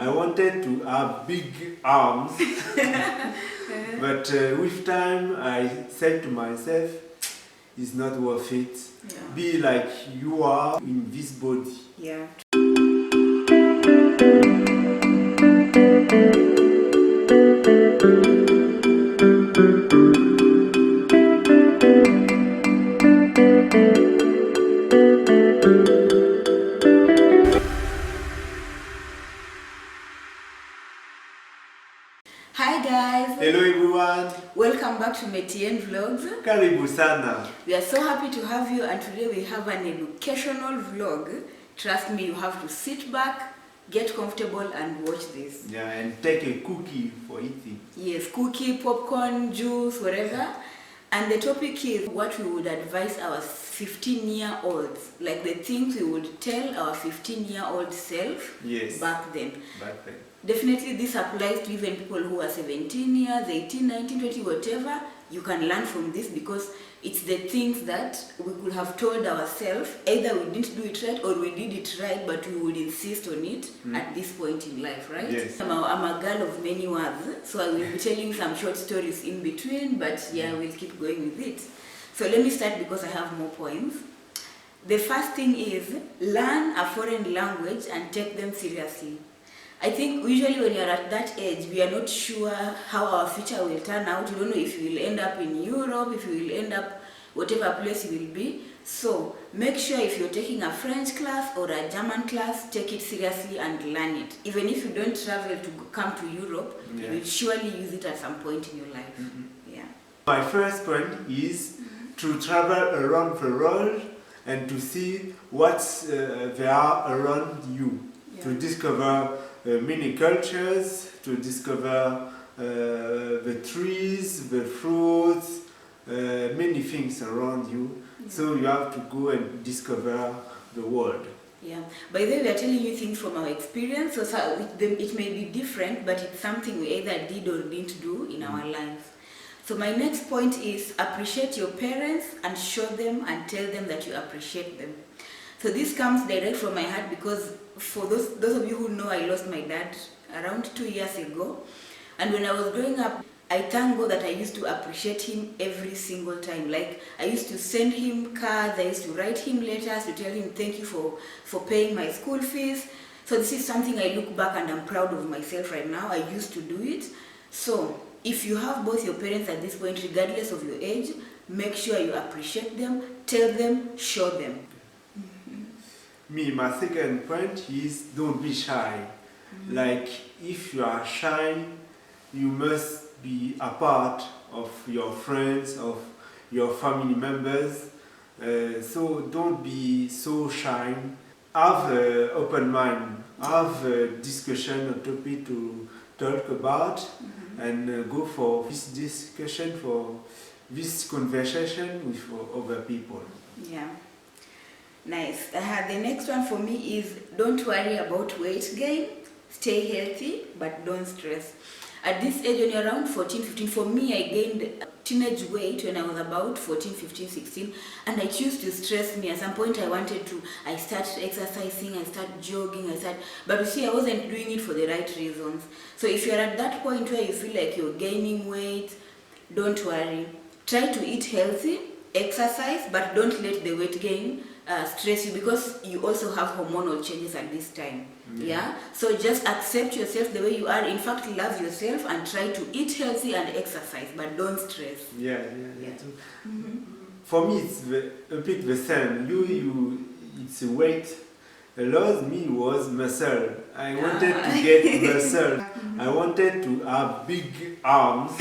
I wanted to have big arms, but with time I said to myself, it's not worth it. Yeah. Be like you are in this body. Yeah. Hi guys! Hello everyone! Welcome back to Metien Vlogs. Karibu sana! We are so happy to have you, and today we have an educational vlog. Trust me, you have to sit back, get comfortable and watch this. Yeah, and take a cookie for eating. Yes, cookie, popcorn, juice, whatever. And the topic is what we would advise our 15-year-olds, like the things we would tell our 15-year-old self back then. Definitely this applies to even people who are 17 years, 18, 19, 20, whatever. You can learn from this because it's the things that we could have told ourselves. Either we didn't do it right or we did it right, but we would insist on it at this point in life, right? Yes. I'm a girl of many words, so I will be telling some short stories in between, but yeah, we'll keep going with it. So let me start because I have more points. The first thing is learn a foreign language and take them seriously. I think usually when you're at that age, we are not sure how our future will turn out. You don't know if you will end up in Europe, if you will end up whatever place you will be. So make sure if you're taking a French class or a German class, take it seriously and learn it. Even if you don't travel to come to Europe, you will surely use it at some point in your life. Yeah. My first point is to travel around the world and to see what there are around you. To discover many cultures, to discover the trees, the fruits, many things around you. So you have to go and discover the world. Yeah. By the way, we are telling you things from our experience, so it may be different, but it's something we either did or didn't do in our lives. So my next point is appreciate your parents and show them and tell them that you appreciate them. So this comes direct from my heart because for those of you who know, I lost my dad around 2 years ago. And when I was growing up, I thank God that I used to appreciate him every single time. Like, I used to send him cards, I used to write him letters to tell him thank you for paying my school fees. So this is something I look back and I'm proud of myself right now. I used to do it. So if you have both your parents at this point, regardless of your age, make sure you appreciate them, tell them, show them. Me, my second point is don't be shy. Like, if you are shy, you must be a part of your friends, of your family members. So don't be so shy. Have an open mind. Have a discussion, a topic to talk about, and go for this discussion, for this conversation with other people. Yeah. Nice. The next one for me is don't worry about weight gain. Stay healthy, but don't stress. At this age, when you're around 14, 15, for me, I gained teenage weight when I was about 14, 15, 16, and it used to stress me. At some point, I started exercising, I started jogging, but you see, I wasn't doing it for the right reasons. So if you're at that point where you feel like you're gaining weight, don't worry. Try to eat healthy, exercise, but don't let the weight gain stress you, because you also have hormonal changes at this time. Yeah, so just accept yourself the way you are. In fact, love yourself and try to eat healthy and exercise, but don't stress. Yeah. For me, it's a bit the same. It's weight. Loss me was muscle. I wanted to get muscle. I wanted to have big arms.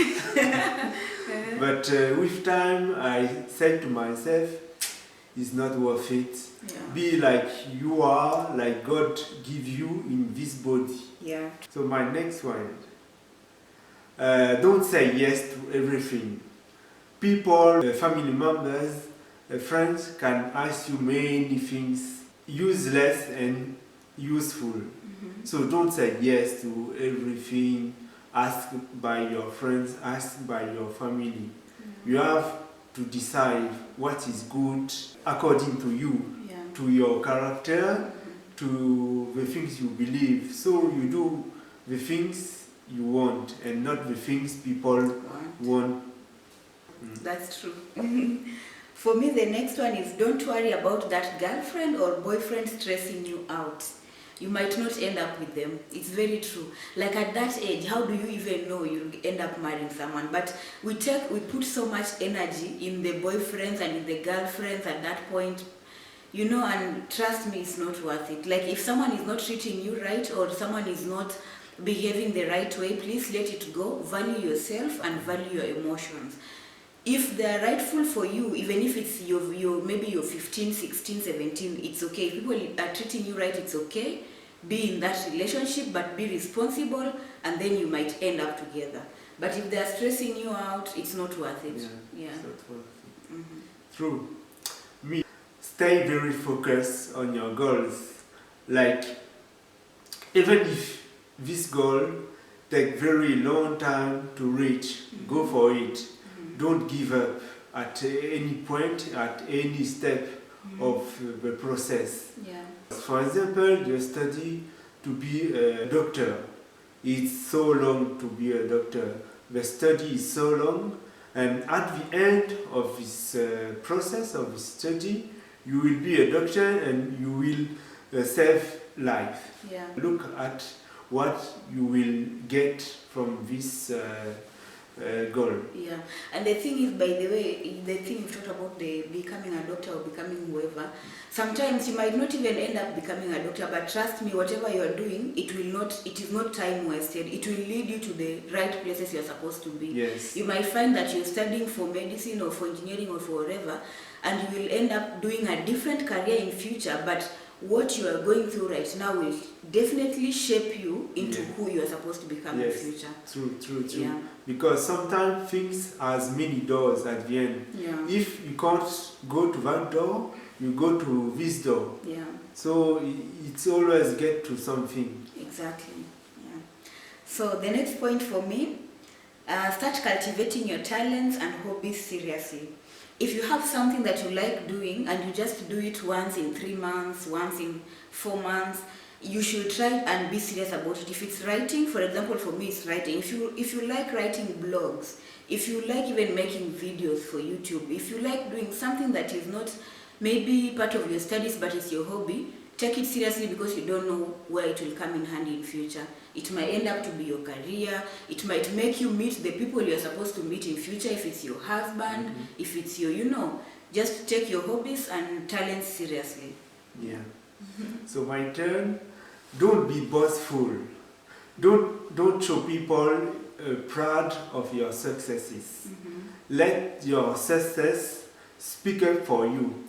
But with time, I said to myself, it's not worth it. Yeah. Be like you are, like God give you in this body. Yeah. So my next one, don't say yes to everything. People, family members, friends can ask you many things, useless and useful. So don't say yes to everything asked by your friends, asked by your family. You have to decide what is good according to you, to your character, to the things you believe. So you do the things you want and not the things people want. That's true. For me, the next one is don't worry about that girlfriend or boyfriend stressing you out. You might not end up with them. It's very true. Like at that age, how do you even know you'll end up marrying someone? But we put so much energy in the boyfriends and in the girlfriends at that point, you know, and trust me, it's not worth it. Like if someone is not treating you right or someone is not behaving the right way, please let it go. Value yourself and value your emotions. If they're rightful for you, even if it's maybe you're 15, 16, 17, it's okay. If people are treating you right, it's okay. Be in that relationship, but be responsible, and then you might end up together. But if they're stressing you out, it's not worth it. Yeah. It's not worth it. Mm-hmm. True. Stay very focused on your goals. Like, even if this goal takes very long time to reach, go for it. Don't give up at any point, at any step of the process. Yeah. For example, you study to be a doctor. It's so long to be a doctor. The study is so long, and at the end of this process of this study, you will be a doctor and you will save life. Yeah. Look at what you will get from this goal. Yeah, and the thing is, by the way, the thing you talked about, the becoming a doctor or becoming whoever, sometimes you might not even end up becoming a doctor, but trust me, whatever you are doing, it is not time wasted. It will lead you to the right places you're supposed to be. Yes. You might find that you're studying for medicine or for engineering or for whatever, and you will end up doing a different career in future, but what you are going through right now will definitely shape you into who you are supposed to become in the future. True. Yeah. Because sometimes things has many doors at the end. Yeah. If you can't go to that door, you go to this door. Yeah. So it's always get to something. Exactly. Yeah. So the next point for me, start cultivating your talents and hobbies seriously. If you have something that you like doing and you just do it once in 3 months, once in 4 months, you should try and be serious about it. If it's writing, for example, for me it's writing. If you like writing blogs, if you like even making videos for YouTube, if you like doing something that is not maybe part of your studies but it's your hobby, take it seriously because you don't know where it will come in handy in future. It might end up to be your career. It might make you meet the people you're supposed to meet in future, if it's your husband, if it's your, just take your hobbies and talents seriously. Yeah. So my turn, don't be boastful. Don't show people proud of your successes. Let your success speak up for you.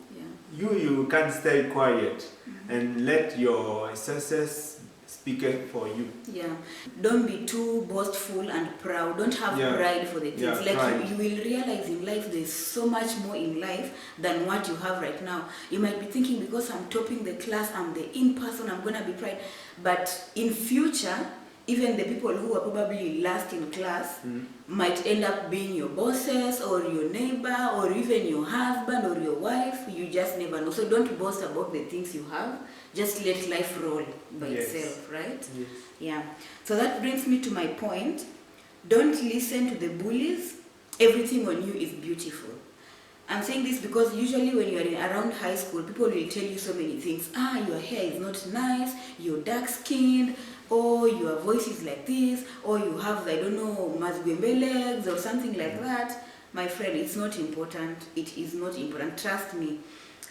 Yeah. You can stay quiet and let your success speak up for you. Yeah. Don't be too boastful and proud. Don't have pride for the things. You will realize in life there's so much more in life than what you have right now. You might be thinking, because I'm topping the class, I'm the in person, I'm gonna be proud. But in future, even the people who are probably last in class might end up being your bosses or your neighbor or even your husband or your wife. You just never know. So don't boast about the things you have. Just let life roll by itself, right? Yes. Yeah. So that brings me to my point. Don't listen to the bullies. Everything on you is beautiful. I'm saying this because usually when you are around high school, people will tell you so many things. Your hair is not nice, you're dark skinned, or your voice is like this, or you have, mazgwembe legs or something like that. My friend, it's not important. It is not important. Trust me.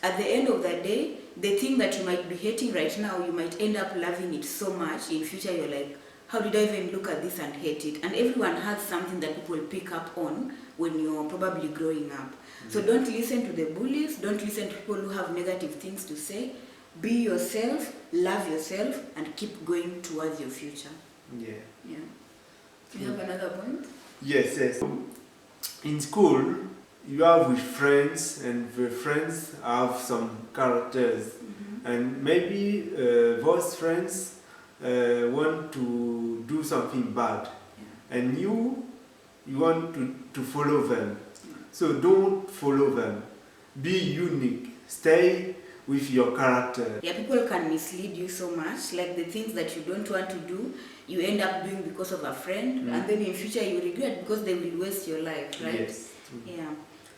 At the end of the day, the thing that you might be hating right now, you might end up loving it so much. In future, you're like, how did I even look at this and hate it? And everyone has something that people pick up on when you're probably growing up. So don't listen to the bullies. Don't listen to people who have negative things to say. Be yourself, love yourself, and keep going towards your future. Yeah. Do you have another point? Yes. In school, you are with friends, and the friends have some characters. And maybe those friends want to do something bad. And you want to follow them. So don't follow them. Be unique. Stay with your character. Yeah, people can mislead you so much, like the things that you don't want to do, you end up doing because of a friend, and then in future you regret because they will waste your life, right? Yes. True. Yeah.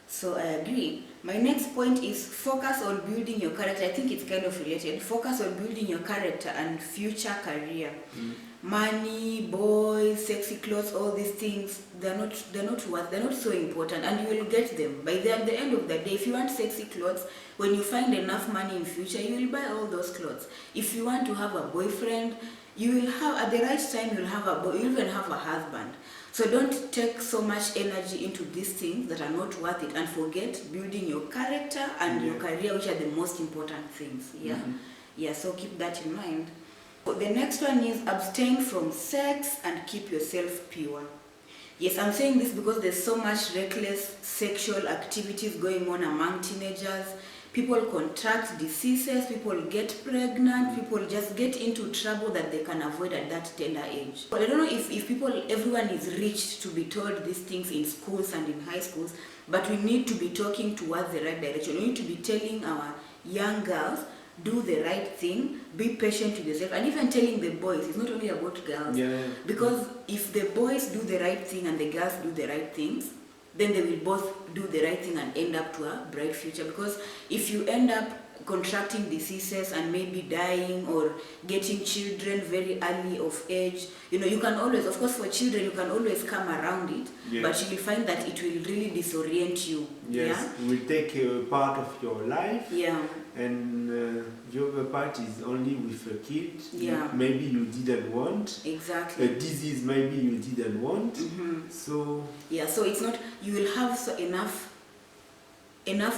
So I agree. My next point is focus on building your character. I think it's kind of related. Focus on building your character and future career. Money, boys, sexy clothes, all these things, they're not so important, and you will get them. At the end of the day, if you want sexy clothes, when you find enough money in future, you will buy all those clothes. If you want to have a boyfriend, you will have, at the right time, you'll even have a husband. So don't take so much energy into these things that are not worth it, and forget building your character and your career, which are the most important things. Yeah, yeah. So keep that in mind. The next one is abstain from sex and keep yourself pure. Yes, I'm saying this because there's so much reckless sexual activities going on among teenagers. People contract diseases, people get pregnant, people just get into trouble that they can avoid at that tender age. But I don't know if everyone is reached to be told these things in schools and in high schools, but we need to be talking towards the right direction. We need to be telling our young girls, do the right thing, be patient with yourself, and even telling the boys, it's not only about girls. Yeah. Because if the boys do the right thing and the girls do the right things, then they will both do the right thing and end up to a bright future. Because if you end up contracting diseases and maybe dying or getting children very early of age, you can always, of course for children, you can always come around it, but you will find that it will really disorient you. Yes, yeah? it will take a part of your life. Yeah. And the other part is only with a kid. Yeah. Maybe you didn't want. Exactly. A disease maybe you didn't want. So yeah, so it's not, you will have enough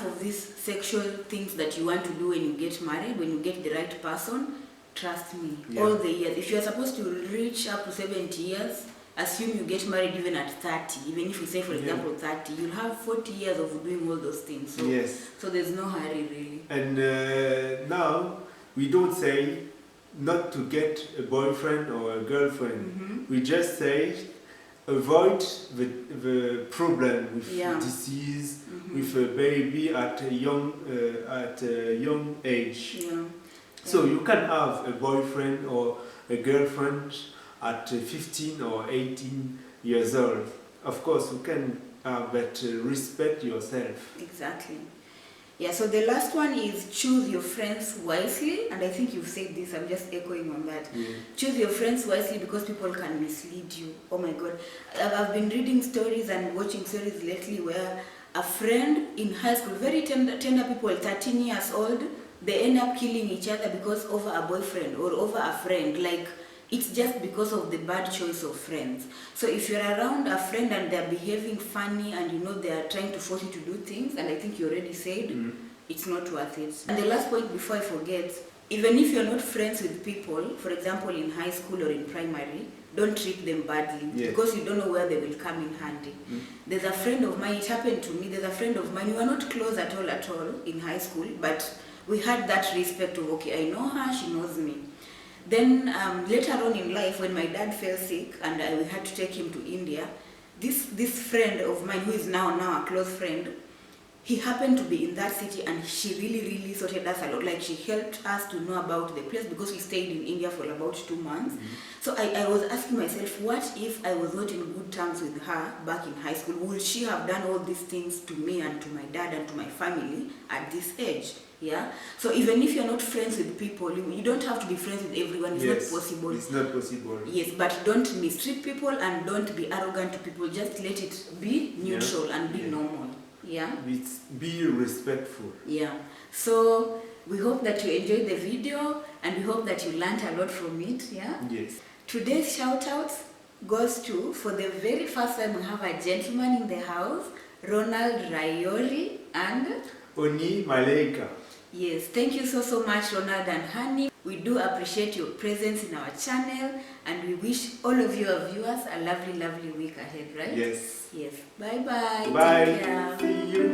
of these sexual things that you want to do when you get married, when you get the right person. Trust me, all the years. If you're supposed to reach up to 70 years, assume you get married even at 30. Even if you say, for example, 30, you'll have 40 years of doing all those things. So, so there's no hurry, really. And now, we don't say not to get a boyfriend or a girlfriend. We just say avoid the problem with disease, with a baby at a young age. Yeah. So you can have a boyfriend or a girlfriend at 15 or 18 years old. Of course, you can, but respect yourself. Exactly. Yeah, so the last one is choose your friends wisely, and I think you've said this, I'm just echoing on that. Choose your friends wisely because people can mislead you. Oh my God. I've been reading stories and watching stories lately where a friend in high school, very tender people, 13 years old, they end up killing each other because over a boyfriend or over a friend. Like, it's just because of the bad choice of friends. So if you're around a friend and they're behaving funny and they are trying to force you to do things, and I think you already said, it's not worth it. And the last point before I forget, even if you're not friends with people, for example in high school or in primary, don't treat them badly because you don't know where they will come in handy. There's a friend of mine, it happened to me, there's a friend of mine, we were not close at all in high school, but we had that respect of, okay, I know her, she knows me. Then later on in life, when my dad fell sick and we had to take him to India, this friend of mine, who is now a close friend, he happened to be in that city, and she really sorted us a lot. Like, she helped us to know about the place because we stayed in India for about 2 months. So I was asking myself, what if I was not in good terms with her back in high school? Would she have done all these things to me and to my dad and to my family at this age? Yeah. So even if you're not friends with people, you don't have to be friends with everyone. It's not possible. It's not possible. Yes, but don't mistreat people and don't be arrogant to people. Just let it be neutral and be normal. Yeah. Be respectful. Yeah. So we hope that you enjoyed the video and we hope that you learned a lot from it. Yeah. Yes. Today's shout out goes to, for the very first time, we have a gentleman in the house, Ronald Rayori and Oni Malaika. Yes, thank you so much, Ronald and Honey. We do appreciate your presence in our channel, and we wish all of you, our viewers, a lovely week ahead, right? Yes. Yes. Bye-bye. Bye. Take care. See you.